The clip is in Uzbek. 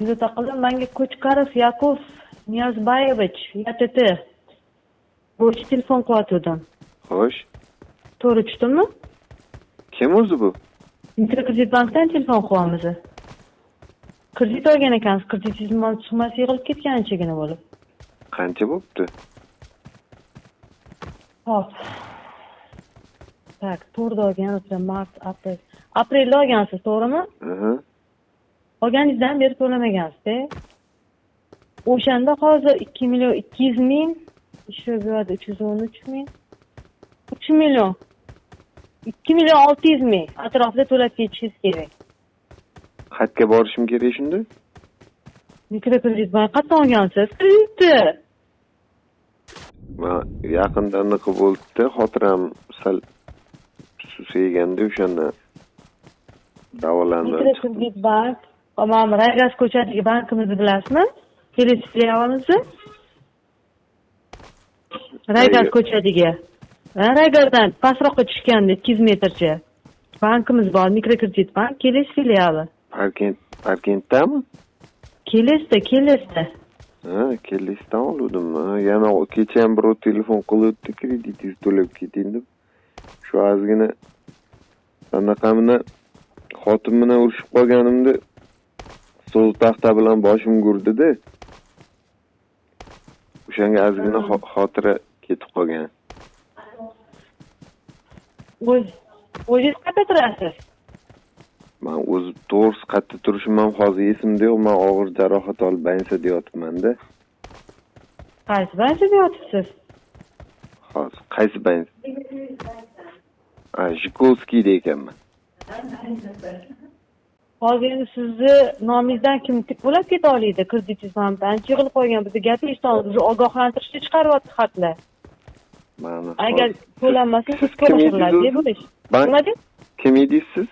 Yuzataqalim menga Ko'chkarov Yakov Niyozbayevich, YTT. Bo'yicha telefon qilyotgandim. Xo'sh. To'g'ri tushdimmi? Kim o'zi bu? Mikrokredit bankdan telefon qilyapmiz. Kredit olgan ekansiz, kreditingiz summasi yig'ilib ketgan anchagina bo'lib. Qancha bo'pti? Hop. Tak, to'g'ri olgan, mart, aprel. Aprelda olgansiz, to'g'rimi? Olganingizdan beri to'lamagansiz-da. O'shanda hozir 2 million 200 ming, shu yerda 313 ming. 3 million. 2 million 600 ming atrofida to'lab ketishingiz kerak. Xatga borishim kerak shunda? Mikrokredit bank qayerdan olgansiz? Kreditni. Men yaqinda aniq bo'ldi, xotiram sal susayganda o'shanda davolandim. Mikrokredit bank, mana Raygas ko'chadagi bankimizni bilasizmi? Kelesi filialimizni. Raygas ko'chadagi. Raygasdan pastroqqa tushganda 200 metrcha bankimiz bor, mikrokredit bank, Kelesi filiali. Parkentdami? Kelesda. Ha, Kelesdan oldim. Yana kecha ham birov telefon qilibdi, kreditingiz to'lab keting deb. Shu ozgina anaqamni xotim bilan urushib qolganimda stol taxta bilan boshim gurdi-da. O'shanga ozgina xotira ketib qolgan. O'zingiz qayerda turasiz? Men o'zim to'g'risi qayerda turishim ham hozir esimda yo'q. Men og'ir jarohat olib banksada yotibman-da. Qaysi bankda yotibsiz? Hozir qaysi bank? Zhikovskiyda ekanman. Hozir endi sizni nomingizdan kim to'lab keta oladi? Kreditingiz ham ancha yig'ilib qolgan. Bizga gap eshitamiz, ogohlantirishga chiqaryapti xatlar. Mana. Agar to'lanmasa siz ko'rishinglar deb bo'lish. Nima deb? Kim edingiz siz?